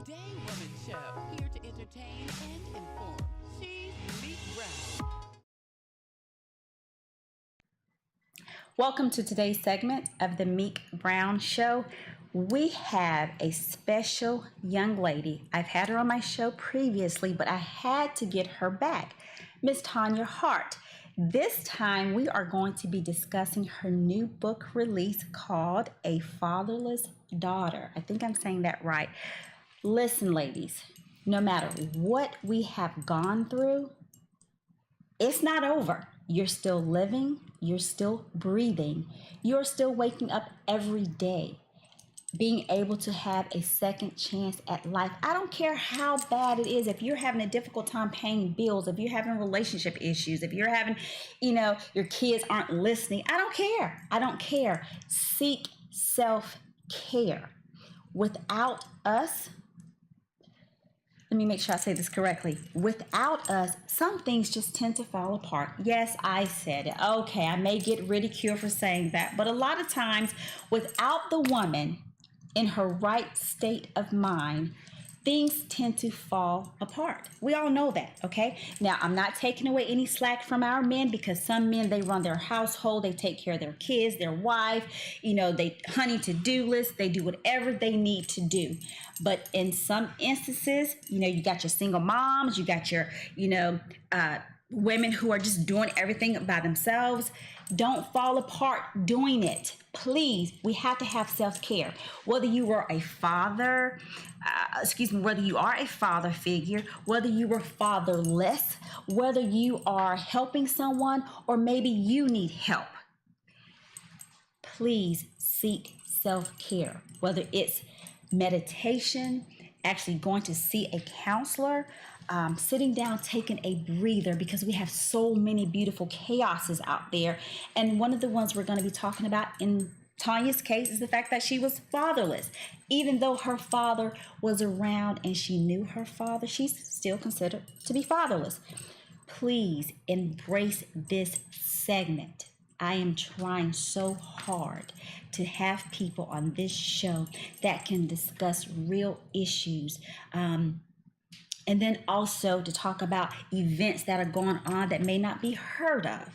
Day Woman Show, here to entertain and inform. She's Meek Brown. Welcome to today's segment of the Meek Brown Show. We have a special young lady. I've had her on my show previously, but I had to get her back. Miss Tanya Hart. This time we are going to be discussing her new book release called A Fatherless Daughter. I think I'm saying that right. Listen, ladies, no matter what we have gone through, it's not over. You're still living, you're still breathing, you're still waking up every day, being able to have a second chance at life. I don't care how bad it is. If you're having a difficult time paying bills, if you're having relationship issues, if you're having, your kids aren't listening, I don't care. I don't care. Seek self-care. Without us, let me make sure I say this correctly. Without us, some things just tend to fall apart. Yes, I said it. Okay, I may get ridiculed for saying that, but a lot of times, without the woman in her right state of mind, things tend to fall apart. We all know that, okay? Now, I'm not taking away any slack from our men, because some men, they run their household, they take care of their kids, their wife, they honey to-do lists, they do whatever they need to do. But in some instances, you got your single moms, you got your, women who are just doing everything by themselves. Don't fall apart doing it. Please, we have to have self-care. Whether you were a father, whether you are a father figure, whether you were fatherless, whether you are helping someone, or maybe you need help. Please seek self-care, whether it's meditation, actually going to see a counselor, sitting down, taking a breather, because we have so many beautiful chaoses out there. And one of the ones we're going to be talking about in Tanya's case is the fact that she was fatherless. Even though her father was around and she knew her father, she's still considered to be fatherless. Please embrace this segment. I am trying so hard to have people on this show that can discuss real issues. And then also to talk about events that are going on that may not be heard of.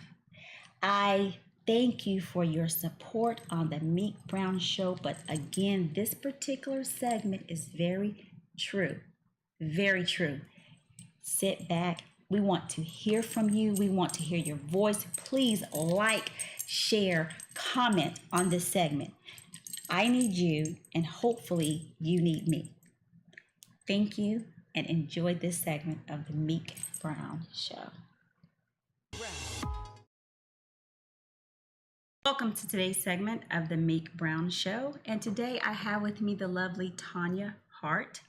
I thank you for your support on the Meek Brown Show. But again, this particular segment is very true. Very true. Sit back. We want to hear from you. We want to hear your voice. Please like, share, comment on this segment. I need you, and hopefully you need me. Thank you, and enjoy this segment of the Meek Brown Show. Welcome to today's segment of the Meek Brown Show. And today I have with me the lovely Tanya Hart.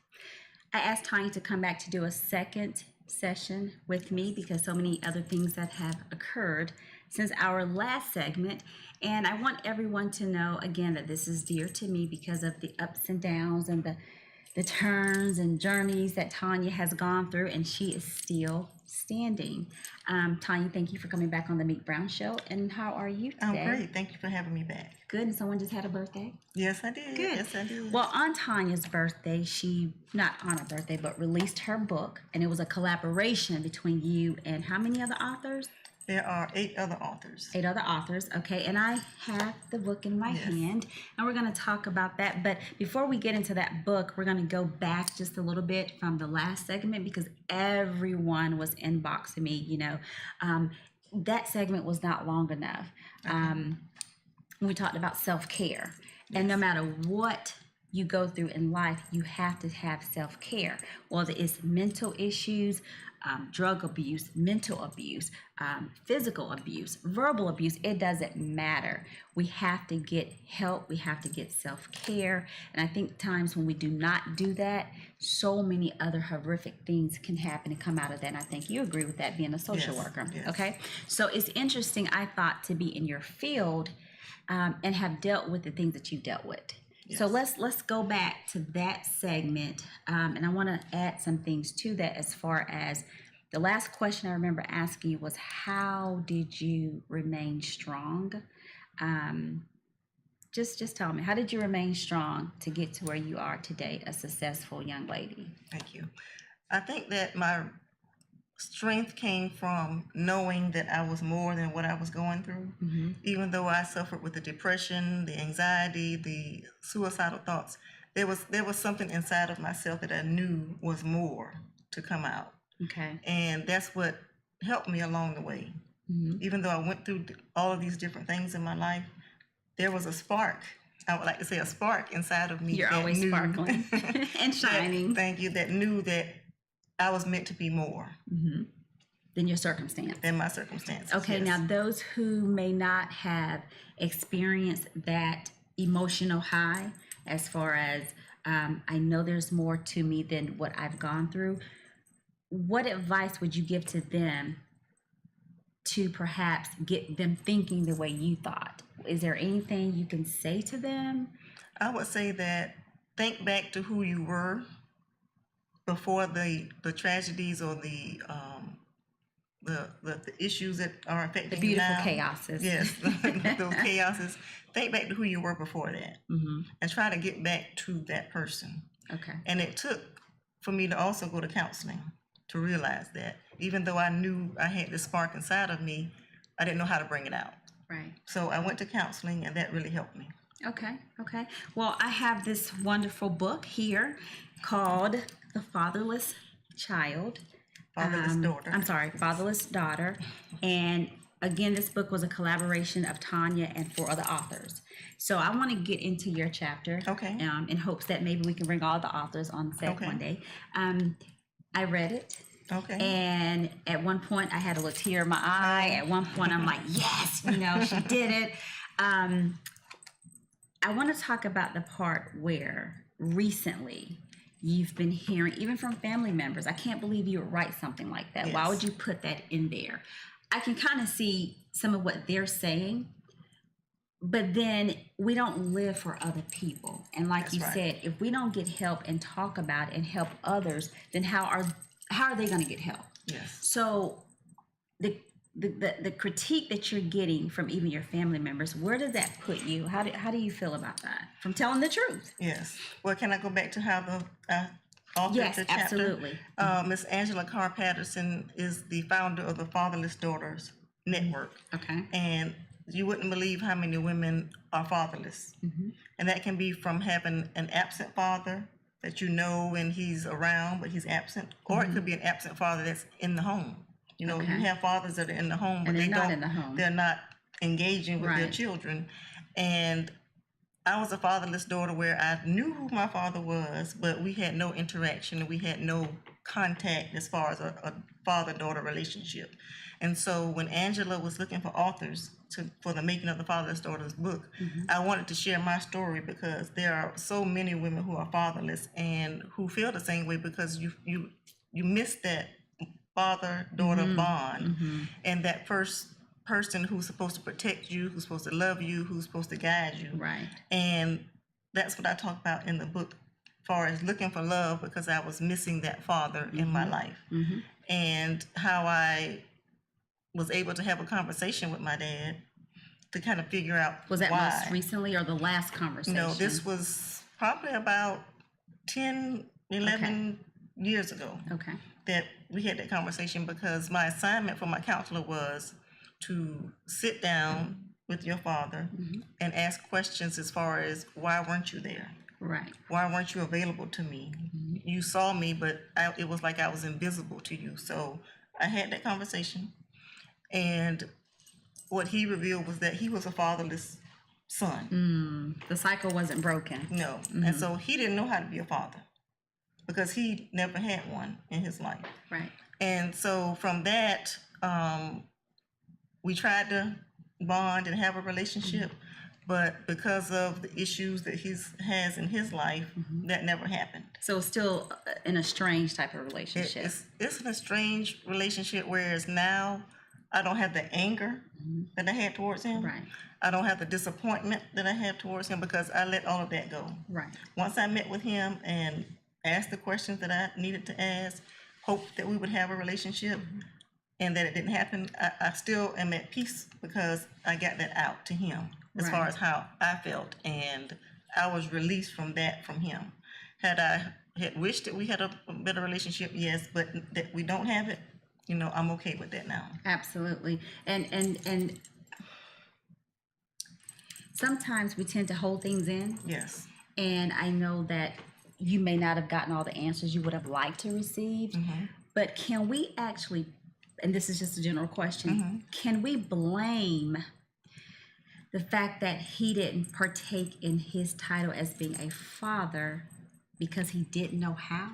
I asked Tanya to come back to do a second session with me because so many other things that have occurred since our last segment. And I want everyone to know again that this is dear to me because of the ups and downs and the turns and journeys that Tanya has gone through, and she is still standing. Tanya, thank you for coming back on the Meek Brown Show. And how are you today? I'm great. Thank you for having me back. Good. And someone just had a birthday? Yes, I did. Good. Yes, I did. Well, on Tanya's birthday, not on her birthday, but released her book, and it was a collaboration between you and how many other authors? There are 8 other authors. 8 other authors, okay. And I have the book in my hand, and we're going to talk about that. But before we get into that book, we're going to go back just a little bit from the last segment because everyone was inboxing me, that segment was not long enough. We talked about self-care. And no matter what you go through in life, you have to have self-care, whether it's mental issues, drug abuse, mental abuse, physical abuse, verbal abuse, it doesn't matter. We have to get help. We have to get self-care. And I think times when we do not do that, so many other horrific things can happen and come out of that. And I think you agree with that being a social worker. Yes. Okay. So it's interesting, I thought, to be in your field and have dealt with the things that you've dealt with. Yes. So let's go back to that segment, and I want to add some things to that. As far as the last question I remember asking you was, how did you remain strong Just tell me, how did you remain strong to get to where you are today, a successful young lady? Thank you. I think that my strength came from knowing that I was more than what I was going through. Even though I suffered with the depression, the anxiety, the suicidal thoughts, there was something inside of myself that I knew was more to come out. Okay. And that's what helped me along the way. Even though I went through all of these different things in my life, there was a spark. I would like to say a spark inside of me. You're that always knew, sparkling and shining. Thank you. That knew that I was meant to be more Than your circumstance. than my circumstances. Okay, yes. now those who may not have experienced that emotional high, as far as I know there's more to me than what I've gone through, what advice would you give to them to perhaps get them thinking the way you thought? Is there anything you can say to them? I would say that think back to who you were before the tragedies or the issues that are affecting The beautiful you now. chaoses. Yes, those chaoses. Think back to who you were before that, and try to get back to that person. Okay. And it took for me to also go to counseling to realize that even though I knew I had this spark inside of me, I didn't know how to bring it out. Right. So I went to counseling, and that really helped me. Okay. Well, I have this wonderful book here called The Fatherless Child. Fatherless Daughter. I'm sorry, Fatherless Daughter. And again, this book was a collaboration of Tanya and 4 other authors. So I want to get into your chapter. Okay. In hopes that maybe we can bring all the authors on set Okay. one day. I read it. Okay. And at one point, I had a little tear in my eye. At one point, I'm like, yes, she did it. I want to talk about the part where recently you've been hearing, even from family members, I can't believe you would write something like that. Yes. Why would you put that in there? I can kind of see some of what they're saying, but then we don't live for other people. And like That's you right. said, if we don't get help and talk about it and help others, then how are they going to get help? Yes. So the critique that you're getting from even your family members, where does that put you? How do you feel about that? From telling the truth? Yes. Well, can I go back to how the authored Yes, the chapter? absolutely. Miss Angela Carr Patterson is the founder of the Fatherless Daughters Network. Okay. And you wouldn't believe how many women are fatherless. And that can be from having an absent father that you know and he's around, but he's absent. Or it could be an absent father that's in the home. You Okay. have fathers that are in the home, but And they're they not don't, in the home. they're not engaging with their Right. children. And I was a fatherless daughter where I knew who my father was, but we had no interaction and we had no contact as far as a father-daughter relationship. And so when Angela was looking for authors for the making of the Fatherless Daughters book, I wanted to share my story because there are so many women who are fatherless and who feel the same way because you miss that father-daughter bond and that first person who's supposed to protect you, who's supposed to love you, who's supposed to guide you. Right. And that's what I talk about in the book, as far as looking for love, because I was missing that father in my life. And how I was able to have a conversation with my dad to kind of figure out Was that why. most recently or the last conversation? No, this was probably about 10, 11 years ago Okay. that we had that conversation, because my assignment for my counselor was to sit down with your father and ask questions as far as why weren't you there? Right. Why weren't you available to me? You saw me, but it was like I was invisible to you. So I had that conversation, and what he revealed was that he was a fatherless son. The cycle wasn't broken. No. And so he didn't know how to be a father because he never had one in his life. Right. And so from that, we tried to bond and have a relationship, but because of the issues that he has in his life, that never happened. So it's still in a strange type of relationship. It's an estranged relationship, whereas now I don't have the anger that I had towards him. Right. I don't have the disappointment that I have towards him because I let all of that go. Right. Once I met with him and asked the questions that I needed to ask, hoped that we would have a relationship, and that it didn't happen, I still am at peace because I got that out to him. as far as how I felt, and I was released from that from him. Had I had wished that we had a better relationship, yes, but that we don't have it, I'm okay with that now. Absolutely. And sometimes we tend to hold things in. Yes. And I know that you may not have gotten all the answers you would have liked to receive, but can we actually, and this is just a general question, can we blame the fact that he didn't partake in his title as being a father because he didn't know how?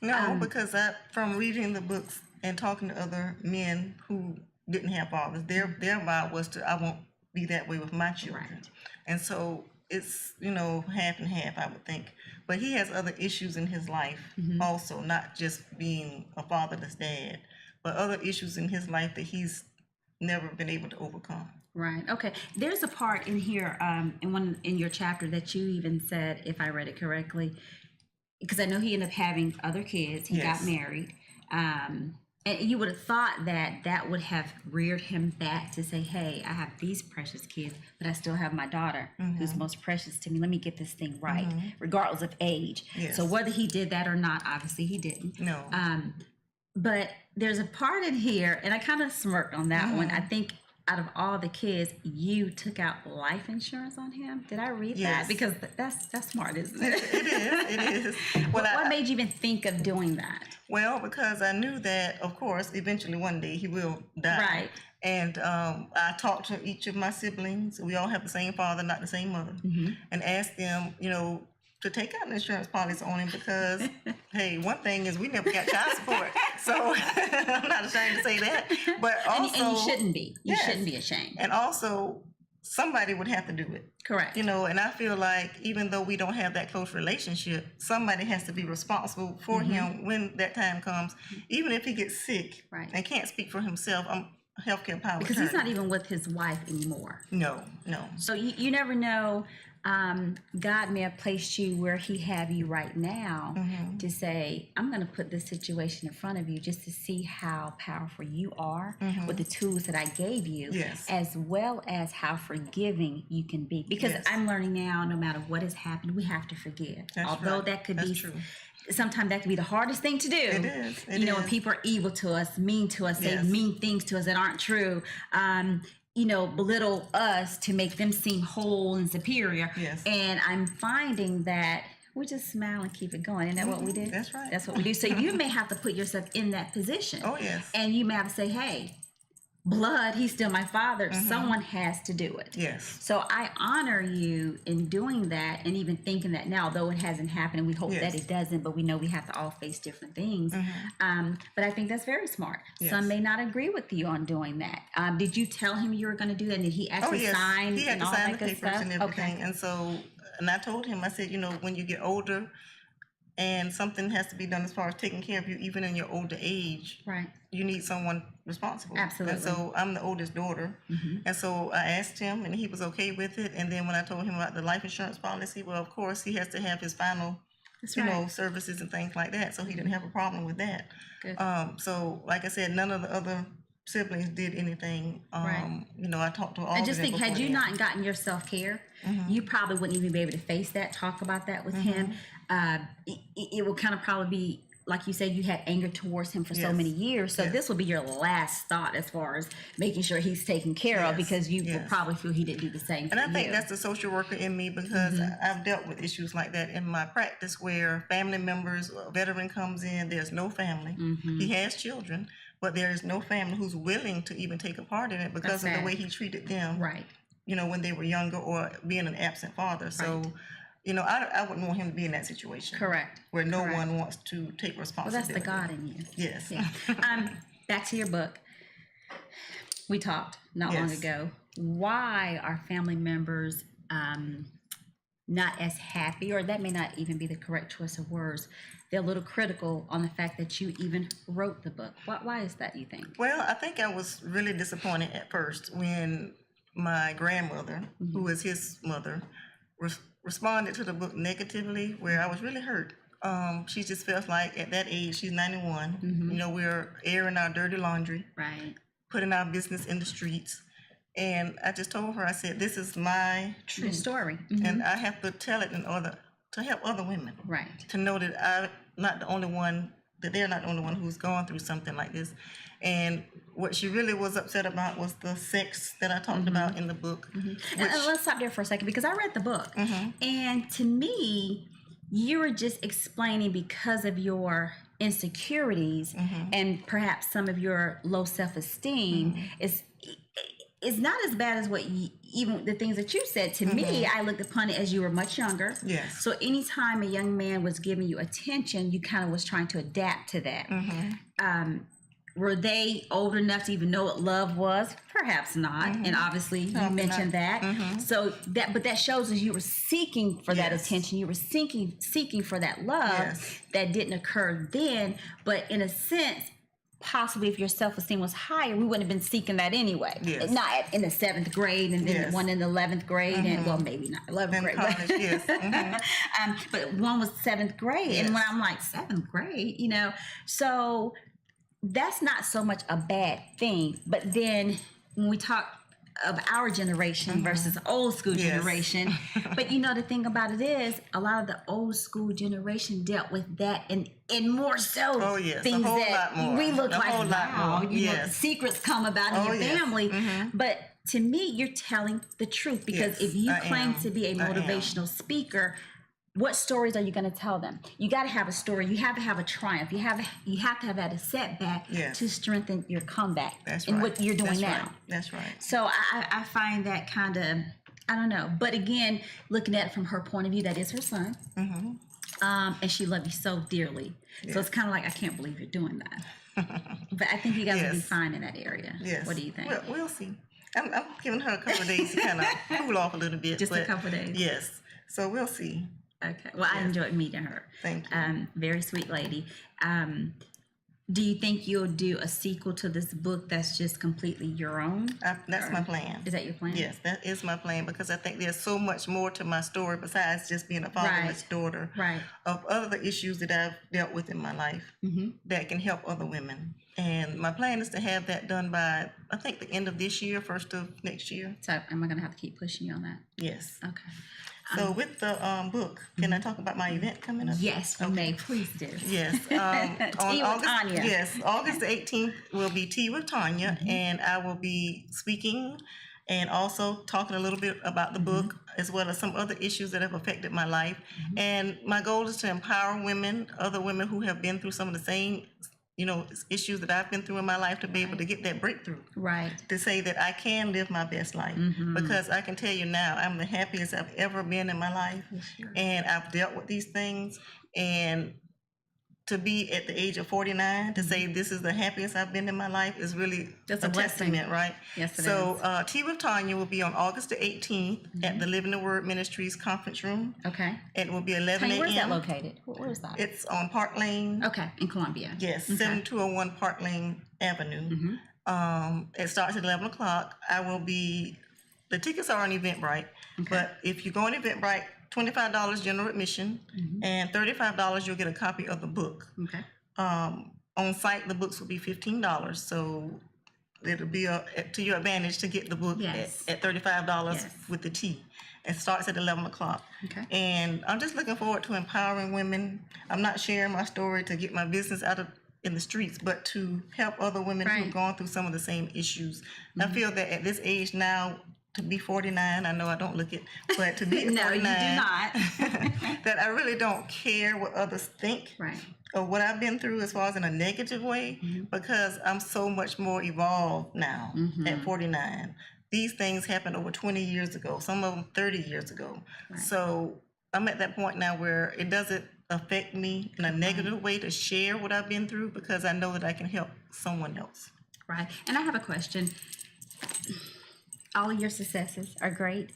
No, because from reading the books and talking to other men who didn't have fathers, their vow was I won't be that way with my children. Right. And so it's, half and half, I would think. But he has other issues in his life also, not just being a fatherless dad, but other issues in his life that he's never been able to overcome. Right. Okay. There's a part in here, in your chapter that you even said, if I read it correctly, because I know he ended up having other kids. He got married. And you would have thought that would have reared him back to say, hey, I have these precious kids, but I still have my daughter who's most precious to me. Let me get this thing right, regardless of age. Yes. So whether he did that or not, obviously he didn't. No. But there's a part in here, and I kind of smirked on that one. I think out of all the kids, you took out life insurance on him. Did I read that? Because that's smart, isn't it? It is. Well, what made you even think of doing that? Well, because I knew that, of course, eventually one day he will die. Right. And I talked to each of my siblings. We all have the same father, not the same mother. And asked them, to take out an insurance policy on him because, hey, one thing is we never got child support. So I'm not ashamed to say that. But also... And you shouldn't be. You shouldn't be ashamed. And also, somebody would have to do it. Correct. And I feel like even though we don't have that close relationship, somebody has to be responsible for him when that time comes. Even if he gets sick and can't speak for himself, I'm healthcare power because he's not even with his wife anymore. No. So you never know. God may have placed you where he have you right now to say, I'm going to put this situation in front of you just to see how powerful you are with the tools that I gave you, as well as how forgiving you can be. Because I'm learning now, no matter what has happened, we have to forgive. Although that could be true. Sometimes that can be the hardest thing to do. It is. When people are evil to us, mean to us, say mean things to us that aren't true, belittle us to make them seem whole and superior. And I'm finding that we just smile and keep it going. Isn't that what we do? That's right. That's what we do. So you may have to put yourself in that position. Oh, yes. And you may have to say, hey, blood, he's still my father. Someone has to do it. Yes. So I honor you in doing that and even thinking that now, though it hasn't happened, and we hope that it doesn't, but we know we have to all face different things. But I think that's very smart. Some may not agree with you on doing that. Did you tell him you were going to do that? And did he actually sign? He had to sign the papers and everything. Okay. And so, and I told him, I said, when you get older and something has to be done as far as taking care of you, even in your older age, you need someone responsible. Absolutely. And so I'm the oldest daughter. And so I asked him and he was okay with it. And then when I told him about the life insurance policy, well, of course, he has to have his final, services and things like that. So he didn't have a problem with that. Good. So like I said, none of the other siblings did anything. I talked to all of them. And just think, had you not gotten your self-care, you probably wouldn't even be able to face that, talk about that with him. It will kind of probably be, like you said, you had anger towards him for so many years. So this will be your last thought as far as making sure he's taken care of, because you will probably feel he didn't do the same And I think that's the social worker in me, because I've dealt with issues like that in my practice where family members, a veteran comes in, there's no family. He has children, but there is no family who's willing to even take a part in it because of the way he treated them, when they were younger, or being an absent father. So, I wouldn't want him to be in that situation. Correct. Where no one wants to take responsibility. Well, that's the God in you. Yes. Yeah. Back to your book. We talked not long ago. Why are family members not as happy, or that may not even be the correct choice of words? They're a little critical on the fact that you even wrote the book. Why is that, you think? Well, I think I was really disappointed at first when my grandmother, who was his mother, responded to the book negatively, where I was really hurt. She just felt like at that age, she's 91, we're airing our dirty laundry, putting our business in the streets. And I just told her, I said, this is my True truth. story. And I have to tell it in order to help other women. Right. To know that I'm not the only one, that they're not the only one who's gone through something like this. And what she really was upset about was the sex that I talked about in the book. And let's stop there for a second, because I read the book. And to me, you were just explaining because of your insecurities and perhaps some of your low self-esteem is not as bad as what even the things that you said. To me, I looked upon it as you were much younger. Yes. So anytime a young man was giving you attention, you kind of was trying to adapt to that. Were they old enough to even know what love was? Perhaps not. And obviously you mentioned that. So but that shows us you were seeking for that attention. You were seeking for that love that didn't occur then. But in a sense, possibly if your self-esteem was higher, we wouldn't have been seeking that anyway. Not in the 7th grade and then one in the 11th grade and well, maybe not 11th grade. College, but one was 7th grade. And when I'm like 7th grade, you know, so that's not so much a bad thing. But then when we talk of our generation versus old school generation, but you know, the thing about it is a lot of the old school generation dealt with that and more so things that we look like wow, you know, the secrets come about in your family. But to me, you're telling the truth, because if you claim to be a motivational speaker, what stories are you going to tell them? You got to have a story. You have to have a triumph. You have to have had a setback to strengthen your comeback. And what you're doing now. That's right. So I find that kind of, I don't know. But again, looking at it from her point of view, that is her son. And she loved you so dearly. So it's kind of like, I can't believe you're doing that. But I think you guys will be fine in that area. What do you think? Well, we'll see. I'm giving her a couple of days to kind of cool off a little bit. Just a couple of days? Yes. So we'll see. Okay. Well, I enjoyed meeting her. Thank you. Very sweet lady. Do you think you'll do a sequel to this book that's just completely your own? That's my plan. Is that your plan? Yes, that is my plan, because I think there's so much more to my story besides just being a fatherless daughter. Of other issues that I've dealt with in my life that can help other women. And my plan is to have that done by, I think, the end of this year, first of next year. So am I going to have to keep pushing you on that? Yes. Okay. So with the book, can I talk about my event coming up? Yes, you may. Please do. Yes. Tea with Tanya. Yes, August the 18th will be Tea with Tanya, and I will be speaking and also talking a little bit about the book, as well as some other issues that have affected my life. And my goal is to empower women, other women who have been through some of the same issues that I've been through in my life, to be able to get that breakthrough. To say that I can live my best life. Because I can tell you now, I'm the happiest I've ever been in my life. And I've dealt with these things. And to be at the age of 49, to say this is the happiest I've been in my life is really a testament, right? Yes, it is. So Tea with Tanya will be on August the 18th at the Living the Word Ministries conference room. Okay. It will be 11 a.m. Where's that located? Where is that? It's on Park Lane. Okay, in Columbia. Yes, 7201 Park Lane Avenue. It starts at 11 o'clock. The tickets are on Eventbrite, but if you go on Eventbrite, $25 general admission, and $35 you'll get a copy of the book. Okay. On site, the books will be $15, so it'll be to your advantage to get the book at $35 with the tea. It starts at 11 o'clock. Okay. And I'm just looking forward to empowering women. I'm not sharing my story to get my business out in the streets, but to help other women who've gone through some of the same issues. I feel that at this age now, to be 49, I know I don't look it, but to be 49, no, you do not. that I really don't care what others think of what I've been through as far as in a negative way, because I'm so much more evolved now at 49. These things happened over 20 years ago, some of them 30 years ago. So I'm at that point now where it doesn't affect me in a negative way to share what I've been through, because I know that I can help someone else. Right. And I have a question. All of your successes are great.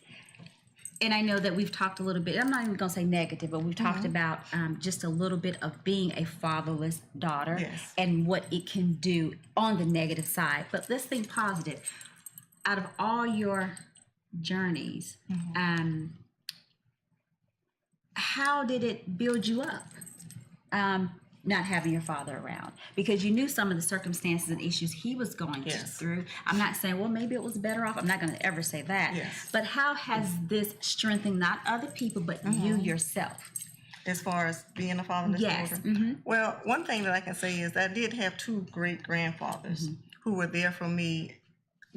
And I know that we've talked a little bit, I'm not even going to say negative, but we've talked about just a little bit of being a fatherless daughter and what it can do on the negative side. But let's think positive. Out of all your journeys, how did it build you up? not having your father around, because you knew some of the circumstances and issues he was going Yes. through. I'm not saying, well, maybe it was better off. I'm not going to ever say that. Yes. But how has this strengthened not other people, but you yourself? As far as being a fatherless Yes. daughter? Well, one thing that I can say is I did have two great grandfathers who were there for me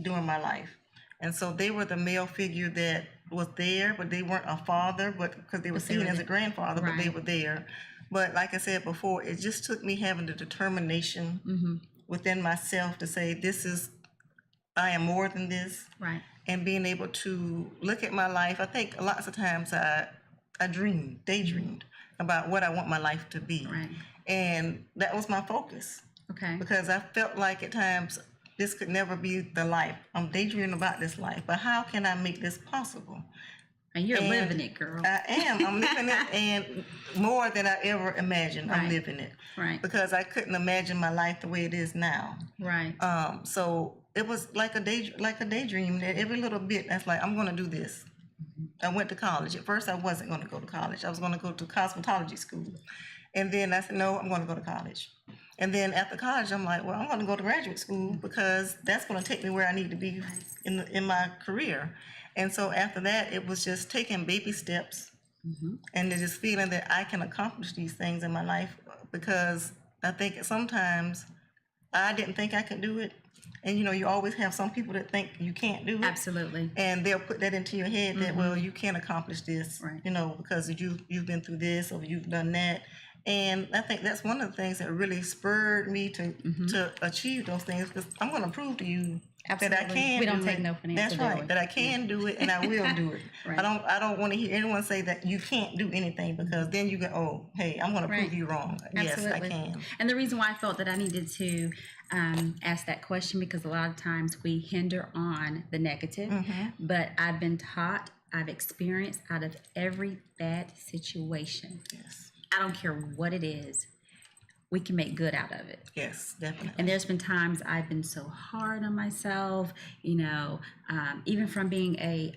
during my life. And so they were the male figure that was there, but they weren't a father, but because they were seen as a grandfather, but they Right. were there. But like I said before, it just took me having the determination within myself to say, I am more than this. Right. And being able to look at my life. I think lots of times I daydreamed about what I want my life to be. Right. And that was my focus. Okay. Because I felt like at times this could never be the life. I'm daydreaming about this life, but how can I make this possible? And you're living it, girl. I am. I'm living it, and more than I ever imagined. I'm Right. living it. Right. Because I couldn't imagine my life the way it is now. Right. So it was like a daydream. That every little bit, that's like, I'm going to do this. I went to college. At first, I wasn't going to go to college. I was going to go to cosmetology school. And then I said, no, I'm going to go to college. And then after college, I'm like, well, I'm going to go to graduate school because that's going to take me where I need to be in my career. And so after that, it was just taking baby steps and just feeling that I can accomplish these things in my life, because I think sometimes I didn't think I could do it. And, you always have some people that think you can't do it. Absolutely. And they'll put that into your head that, well, you can't accomplish this, Right. Because you've been through this or you've done that. And I think that's one of the things that really spurred me to achieve those things, because I'm going to prove to you that I Absolutely. can We don't do take it. no for an That's answer, do right. we? That I can do it and I will do it. Right. I don't want to hear anyone say that you can't do anything, because then you go, oh, hey, I'm going to Right. prove you wrong. Absolutely. Yes, I can. And the reason why I felt that I needed to ask that question, because a lot of times we hinder on the negative, but I've been taught, I've experienced, out of every bad situation, Yes. I don't care what it is, we can make good out of it. Yes, definitely. And there's been times I've been so hard on myself, even from being a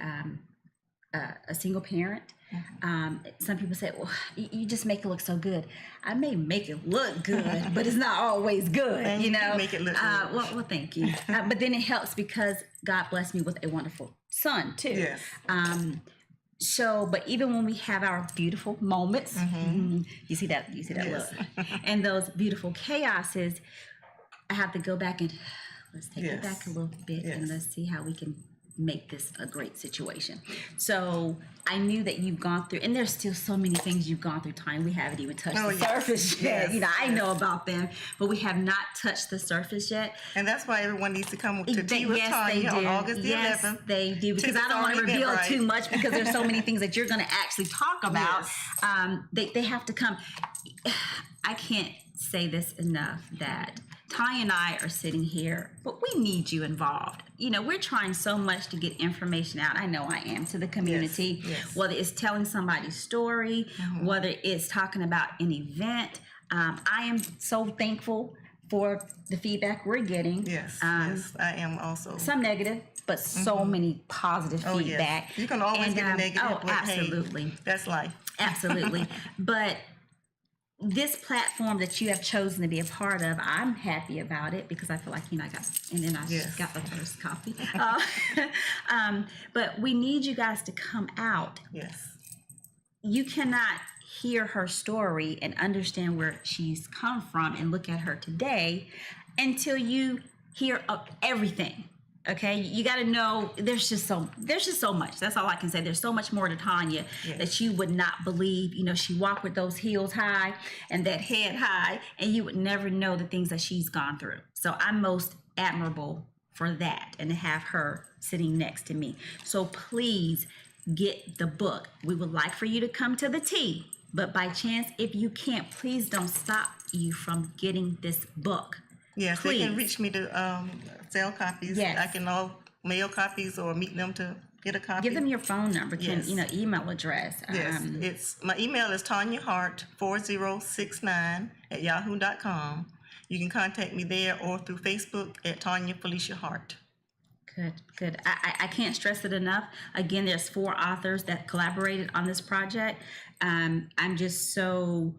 single parent. Some people say, well, you just make it look so good. I may make it look good, but it's not always good, And you do make it look good. Well, thank you. But then it helps because God blessed me with a wonderful son too. Yes. But even when we have our beautiful moments, you see that Yes. look, and those beautiful chaoses, I have to go back and let's take it Yes. back a little bit and Yes. let's see how we can make this a great situation. So I knew that you've gone through, and there's still so many things you've gone through, Tanya. We haven't even touched the surface yet. Yes. I know about them, but we have not touched the surface yet. And that's why everyone needs to come to tea with Yes, Tanya they do. on August the Yes, 11th. they do. Because I don't want to reveal too much, because there's so many things that you're going to actually talk about. Yes. They have to come. I can't say this enough, that Tanya and I are sitting here, but we need you involved. We're trying so much to get information out. I know I am, to the community, Yes. whether it's telling somebody's story, whether it's talking about an event. I am so thankful for the feedback we're getting. Yes, yes, I am also. Some negative, but so many positive feedback. Yes. You can always get the negative. Oh, but absolutely. Hey, that's life. Absolutely. But this platform that you have chosen to be a part of, I'm happy about it, because I feel like, I got the first copy. But we need you guys to come out. Yes. You cannot hear her story and understand where she's come from and look at her today until you hear everything. Okay, you got to know there's just so much. That's all I can say. There's so much more to Tanya that you would not believe. She walked with those heels high and that head high, and you would never know the things that she's gone through. So I'm most admirable for that, and to have her sitting next to me. So please get the book. We would like for you to come to the tea, but by chance, if you can't, please don't stop you from getting this book. Yes, Please. they can reach me to sell copies. Yes. I can mail copies or meet them to get a copy. Give them your phone number, Yes. email address. Yes, my email is TanyaHart4069@yahoo.com. You can contact me there or through Facebook at Tanya Felicia Hart. Good. I can't stress it enough. Again, there's 4 authors that collaborated on this project. I'm just so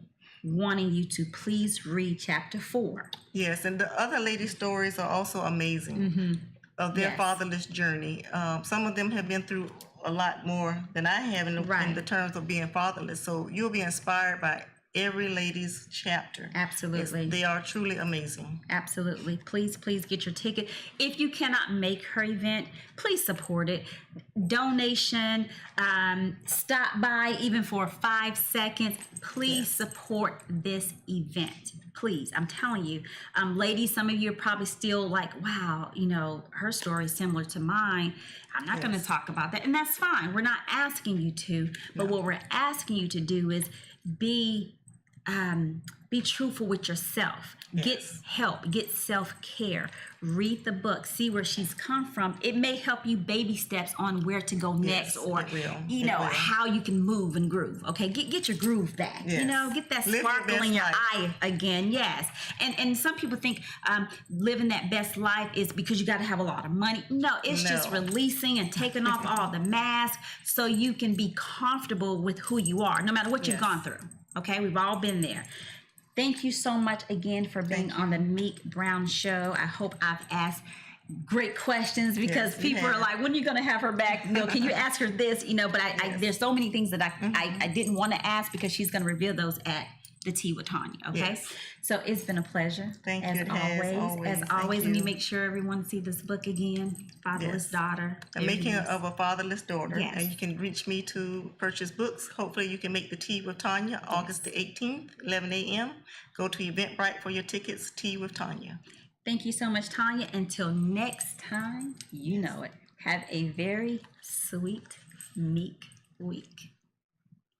wanting you to please read chapter 4. Yes, and the other ladies' stories are also amazing of their Yes. fatherless journey. Some of them have been through a lot more than I have in Right. the terms of being fatherless. So you'll be inspired by every lady's chapter. Absolutely. They are truly amazing. Absolutely. Please get your ticket. If you cannot make her event, please support it. Donation, stop by even for 5 seconds. Please support this event. Please, I'm telling you, ladies, some of you are probably still like, wow, you know, her story is similar to mine. I'm not going to talk about that. And that's fine. We're not asking you to, but what we're asking you to do is be truthful with yourself. Yes. Get help. Get self-care. Read the book. See where she's come from. It may help you baby steps on where to go next, or it will. you It know will. how you can move and groove. Okay, get your groove back. Yes. You know, get that Live your sparkle best in your life. eye again. Yes, and some people think living that best life is because you got to have a lot of money. No, it's just No. releasing and taking off all the masks so you can be comfortable with who you are, no matter what you've Yes. gone through. Okay, we've all been there. Thank you so much again for being Thank on the Meek Brown Show. I hope I've asked great questions because Yes, you people are have. like, when are you going to have her back? You know, can you ask her this? You know, but I there's so many things that I didn't want to ask because she's going to reveal those at the Tea with Tanya. Okay, Yes. so it's been a pleasure. Thank you. As It has, always. as Thank always, and you you. make sure everyone see this book again, Fatherless Yes. Daughter. The Making of a Fatherless Daughter. Yes. And you can reach me to purchase books. Hopefully you can make the Tea with Tanya August the 18th, 11 a.m. Go to Eventbrite for your tickets, Tea with Tanya. Thank you so much, Tanya. Until next time, you know it. Have a very sweet, meek week.